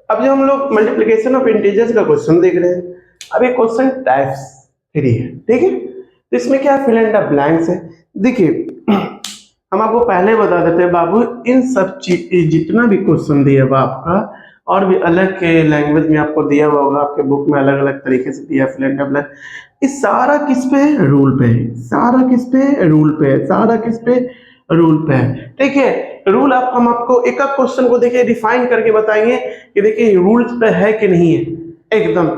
अब जो हम लोग मल्टीप्लिकेशन ऑफ इंटीजर्स का क्वेश्चन देख रहे हैं, अब ये क्वेश्चन टाइप्स 3 है, ठीक है। तो इसमें क्या फिल इन द ब्लैंक्स है। देखिए हम आपको पहले बता देते हैं बाबू, इन सब चीज जितना भी क्वेश्चन दिया हुआ आपका और भी अलग के लैंग्वेज में आपको दिया हुआ होगा, आपके बुक में अलग अलग तरीके से दिया फिल इन द ब्लैंक, इस सारा किस पे है? रूल पे है। सारा किस पे? रूल पे है। सारा किस पे? रूल पे है, ठीक है। रूल हम आपको एक एक क्वेश्चन को देखिए डिफाइन करके बताएंगे कि देखिए रूल्स पे है कि नहीं है एकदम।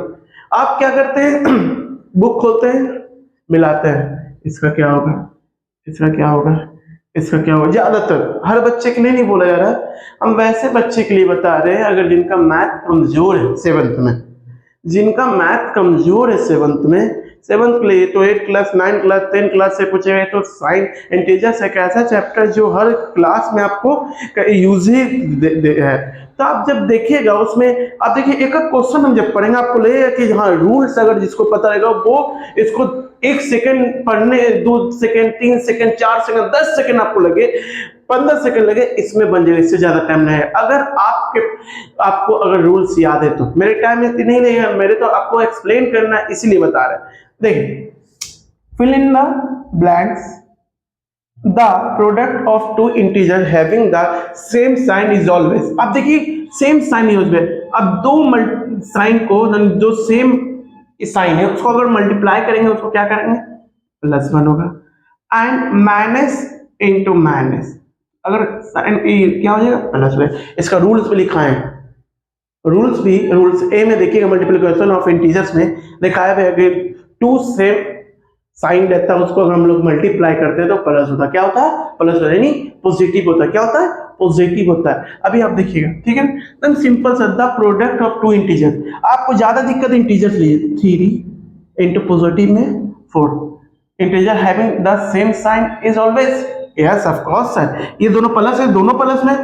आप क्या करते हैं बुक खोलते हैं, मिलाते हैं, इसका क्या होगा, इसका क्या होगा, इसका क्या होगा। ज्यादातर हर बच्चे के लिए नहीं बोला जा रहा, हम वैसे बच्चे के लिए बता रहे हैं अगर जिनका मैथ कमजोर है सेवंथ में, जिनका मैथ कमजोर है सेवंथ के लिए, तो 8 क्लास 9 क्लास 10 क्लास से पूछे गए। तो साइन इंटीजर्स एक ऐसा चैप्टर जो हर क्लास में आपको यूज ही है। तो आप जब देखिएगा उसमें, आप देखिए एक एक क्वेश्चन हम जब पढ़ेंगे आपको लगेगा कि हाँ रूल्स अगर जिसको पता रहेगा वो इसको 1 सेकंड पढ़ने, 2 सेकंड, 3 सेकंड, 4 सेकंड, 10 सेकंड आपको लगे, 15 सेकंड लगे, इसमें बन जाएगा। इससे ज्यादा टाइम नहीं है अगर आपको अगर रूल्स याद है तो। मेरे टाइम में नहीं लगेगा, मेरे तो आपको एक्सप्लेन करना है इसीलिए बता रहे हैं। देखिए fill in the blanks, the product of two integer having the same sign is always. अब देखिए सेम साइन यूज है। अब दो साइन को जो सेम साइन है उसको अगर मल्टीप्लाई करेंगे उसको क्या करेंगे? +1 होगा। एंड माइनस इंटू माइनस, अगर साइन क्या हो जाएगा? +1। इसका रूल्स भी लिखा है, रूल्स ए में देखिएगा मल्टीप्लिकेशन ऑफ इंटीजर्स में दिखाया गया कि 2 सेम साइन रहता है उसको अगर हम लोग मल्टीप्लाई करते हैं तो प्लस होता है। क्या होता है? प्लस होता है, यानी पॉजिटिव होता है। क्या होता है? पॉजिटिव होता है। अभी आप देखिएगा, ठीक है, एकदम सिंपल सा, the product of two integers. आपको ज्यादा दिक्कत इंटीजर्स लिए 3 इंटू पॉजिटिव में 4, integer having the same sign is always, yes of course sir, ये दोनों प्लस है, दोनों प्लस में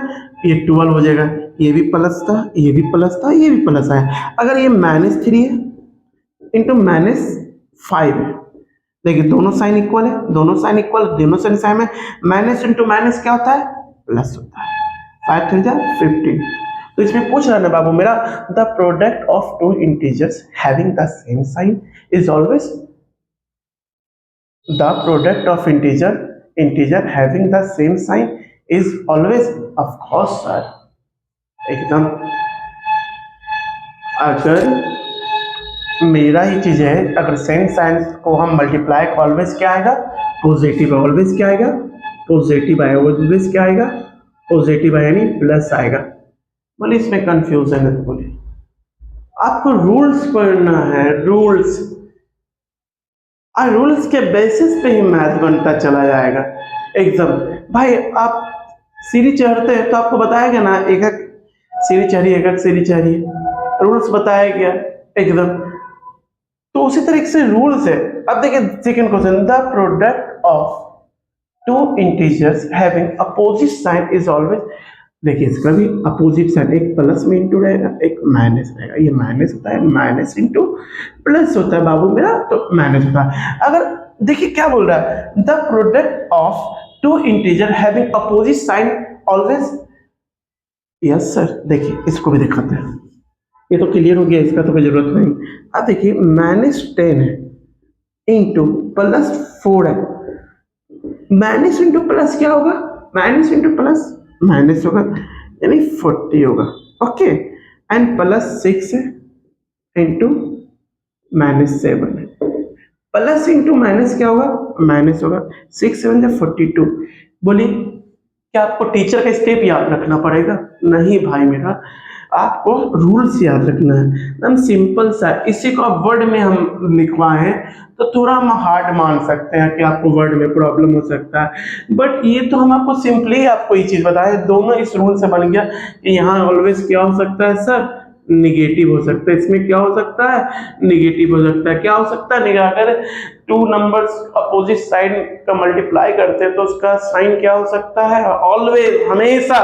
ये 12 हो जाएगा। ये भी प्लस था, ये भी प्लस था, ये भी प्लस है। अगर ये -3 है इंटू -5 है, देखिए दोनों साइन इक्वल है, दोनों साइन इक्वल, दोनों साइन सेम है। माइनस इंटू माइनस क्या होता है? प्लस होता है। 5 3 जा 15। तो इसमें पूछ रहा है ना बाबू मेरा, the product of two integers having the same sign is always, the product of integer having the same sign is always, of course sir, एकदम। अगर मेरा ही चीज है, अगर सेम साइन को हम मल्टीप्लाई को ऑलवेज क्या आएगा? पॉजिटिव। ऑलवेज क्या आएगा? पॉजिटिव आएगा। ऑलवेज क्या आएगा? पॉजिटिव आएगा, यानी प्लस आएगा। बोले इसमें कंफ्यूजन है, तो बोले आपको रूल्स पढ़ना है, रूल्स, और रूल्स के बेसिस पे ही मैथ बनता चला जाएगा एकदम। भाई आप सीढ़ी चढ़ते हैं तो आपको बताया गया ना, एक एक सीढ़ी चढ़िए, एक एक सीढ़ी चढ़िए, रूल्स बताया गया एकदम। तो उसी तरीके से रूल्स है। अब देखिए second question, the product of two integers having opposite sign is always. देखिए इसका भी अपोजिट साइन, एक प्लस में इंटू रहेगा, एक माइनस रहेगा। ये माइनस होता है, माइनस इंटू प्लस होता है बाबू मेरा, तो माइनस होता है। अगर देखिए क्या बोल रहा है, the product of two integer having opposite sign always, yes sir. देखिए इसको भी दिखाते हैं, ये तो क्लियर हो गया, इसका तो कोई जरूरत नहीं। अब देखिए -10 है इंटू +4 है, माइनस इंटू प्लस क्या होगा? माइनस इंटू प्लस माइनस होगा, यानी 40 होगा, ओके। एंड +6 है इंटू -7 है, प्लस इंटू माइनस क्या होगा? माइनस होगा। 6 7 जा 42। बोलिए क्या आपको टीचर का स्टेप याद रखना पड़ेगा? नहीं भाई मेरा, आपको रूल्स याद रखना है, एकदम सिंपल सा। इसी को आप वर्ड में हम लिखवाए हैं तो थोड़ा हम हार्ड मान सकते हैं कि आपको वर्ड में प्रॉब्लम हो सकता है, बट ये तो हम आपको सिंपली आपको ये चीज बताए, दोनों इस रूल से बन गया कि यहाँ ऑलवेज क्या हो सकता है सर? निगेटिव हो सकता है। इसमें क्या हो सकता है? निगेटिव हो सकता है। क्या हो सकता है? अगर 2 नंबर्स अपोजिट साइन का मल्टीप्लाई करते हैं तो उसका साइन क्या हो सकता है? ऑलवेज, हमेशा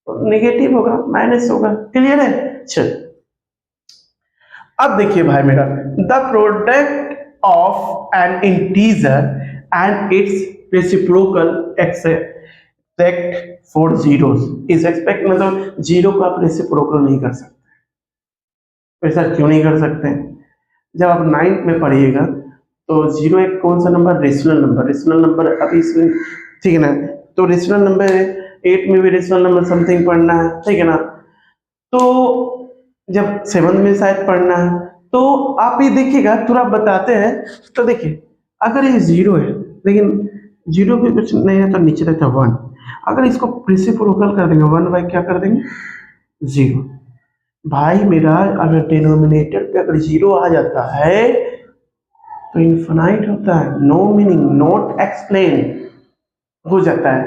नेगेटिव होगा, माइनस होगा। क्लियर है? चल अब देखिए भाई मेरा, the product of an integer and its reciprocal x है। Expect for zeros. इस एक्सपेक्ट मतलब जीरो को आप रेसिप्रोकल नहीं कर सकते। ऐसा क्यों नहीं कर सकते? जब आप 9th में पढ़िएगा तो जीरो एक कौन सा number? Rational number. Rational number अभी इसमें, ठीक है ना, तो रेशनल नंबर है। 8 में भी रेशनल नंबर समथिंग पढ़ना है, ठीक है ना। तो जब 7th में शायद पढ़ना है, तो आप ये देखिएगा, थोड़ा बताते हैं तो देखिए, अगर ये जीरो है लेकिन जीरो पे कुछ नहीं है तो नीचे रहता है 1। अगर इसको रेसिप्रोकल कर देंगे 1 बाई क्या कर देंगे? जीरो। भाई मेरा अगर डिनोमिनेटर पे अगर जीरो आ जाता है तो इनफाइनाइट होता है, नो मीनिंग, नॉट एक्सप्लेन हो जाता है।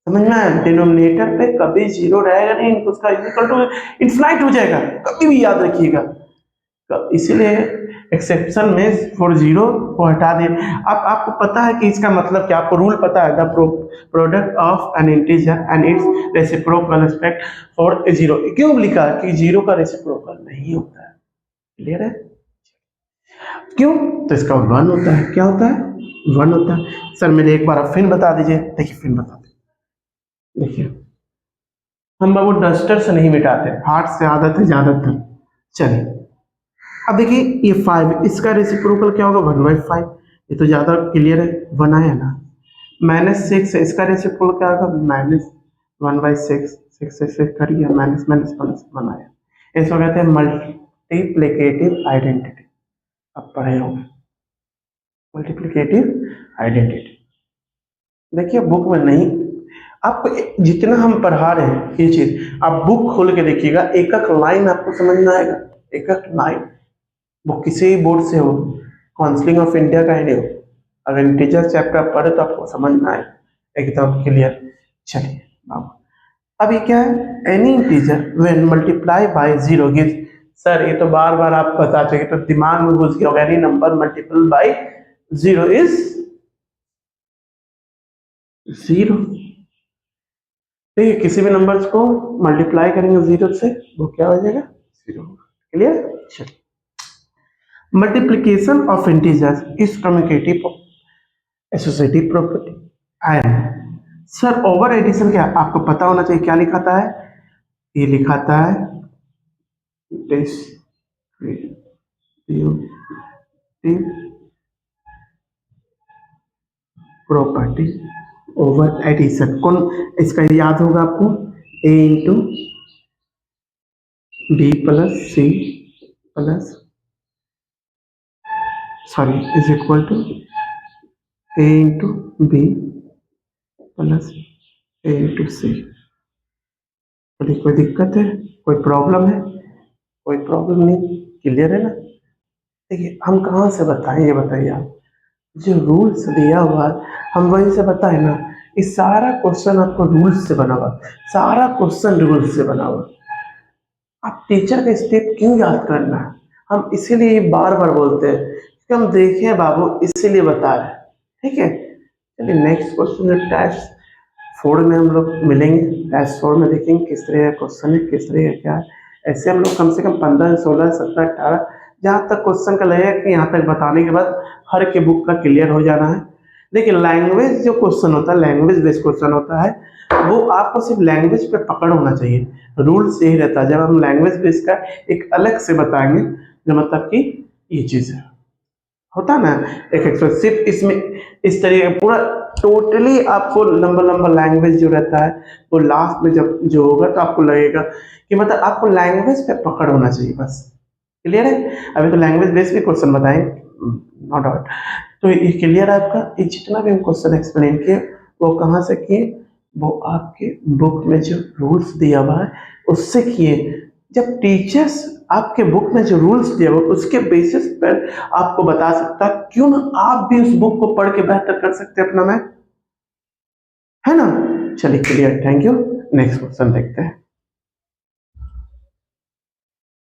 समझ में आया? डिनोमिनेटर पे कभी जीरो रहेगा नहीं, उसका इक्वल टू इनफाइनाइट हो जाएगा, कभी भी याद रखिएगा। इसीलिए एक्सेप्शन में फॉर जीरो को हटा दिए। अब आपको पता है कि इसका मतलब क्या? आपको रूल पता है, the product of an integer and its reciprocal respect for zero. क्यों लिखा कि जीरो का रेसिप्रोकल नहीं होता है? क्लियर है? क्यों? तो इसका 1 होता है। क्या होता है? 1 होता है। सर मेरे एक बार आप फिर बता दीजिए। देखिए फिर बता दीजिए। देखिए हम बाबू डस्टर से नहीं मिटाते, हाथ से आदत है ज्यादातर। चलिए अब देखिए ये 5, इसका रेसिप्रोकल क्या होगा? 1/5। ये तो ज्यादा क्लियर है, 1 आया ना। -6 है, इसका रेसिप्रोकल क्या होगा? -1/6। 6 से कर गया, माइनस माइनस प्लस 1 आया। इसको कहते हैं मल्टीप्लिकेटिव आइडेंटिटी। अब पढ़े होंगे मल्टीप्लिकेटिव आइडेंटिटी। देखिए बुक में नहीं, आपको जितना हम पढ़ा रहे हैं ये चीज आप बुक खोल के देखिएगा, एक एक लाइन आपको समझ में आएगा। एक एक लाइन, वो किसी भी बोर्ड से हो, काउंसलिंग ऑफ इंडिया का ही नहीं हो, अगर इंटीजर चैप्टर पढ़े तो आपको समझ में आए एकदम क्लियर। चलिए अभी क्या है? Any integer when multiply by zero gives. Sir ये तो बार बार आप बता चुके, तो दिमाग में घुस गया होगा। Any number multiple by zero is zero. देखिए किसी भी नंबर्स को मल्टीप्लाई करेंगे जीरो से, वो क्या हो जाएगा? Zero. Clear? Multiplication of integers is commutative associative property. And sir over addition क्या आपको पता होना चाहिए, क्या लिखाता है? ये लिखाता है प्रॉपर्टी ओवर एडिशन। कौन इसका याद होगा आपको? A into B plus C plus sorry is equal to A into B plus A into C. कोई दिक्कत है? कोई प्रॉब्लम है? कोई प्रॉब्लम नहीं, क्लियर है ना? देखिए हम कहाँ से बताएं ये बताइए आप। जो रूल्स दिया हुआ है हम वहीं से बताएं ना। इस सारा क्वेश्चन आपको रूल्स से बना हुआ, सारा क्वेश्चन रूल्स से बना हुआ। आप टीचर का स्टेप क्यों याद करना है? हम इसीलिए बार बार बोलते हैं कि हम देखें बाबू, इसीलिए बता रहे हैं। ठीक है, चलिए नेक्स्ट क्वेश्चन टेस्ट 4 में हम लोग मिलेंगे। टेस्ट 4 में देखेंगे किस तरह का क्वेश्चन है, किस तरह का क्या है। ऐसे हम लोग कम से कम 15, 16, 17, 18 जहाँ तक क्वेश्चन का लगेगा कि यहाँ तक बताने के बाद हर के बुक का क्लियर हो जाना है। देखिए लैंग्वेज जो क्वेश्चन होता है, लैंग्वेज बेस्ड क्वेश्चन होता है, वो आपको सिर्फ लैंग्वेज पे पकड़ होना चाहिए। रूल्स यही रहता है, जब हम लैंग्वेज बेस्ड का एक अलग से बताएंगे, जो मतलब कि ये चीज़ है होता ना एक एक्सप्रेस, सिर्फ इसमें इस तरीके पूरा टोटली आपको लंबा लंबा लैंग्वेज जो रहता है वो लास्ट में जब जो होगा तो आपको लगेगा कि मतलब आपको लैंग्वेज पे पकड़ होना चाहिए बस। क्लियर है? अभी तो लैंग्वेज बेस्ड भी क्वेश्चन बताएं, नो डाउट। तो ये क्लियर है आपका? ये जितना भी हम क्वेश्चन एक्सप्लेन किए वो कहाँ से किए? वो आपके बुक में जो रूल्स दिया हुआ है उससे किए। जब टीचर्स आपके बुक में जो रूल्स दिया हुआ उसके बेसिस पर आपको बता सकता, क्यों ना आप भी उस बुक को पढ़ के बेहतर कर सकते अपना मैथ, है ना? चलिए clear, thank you. Next question देखते हैं।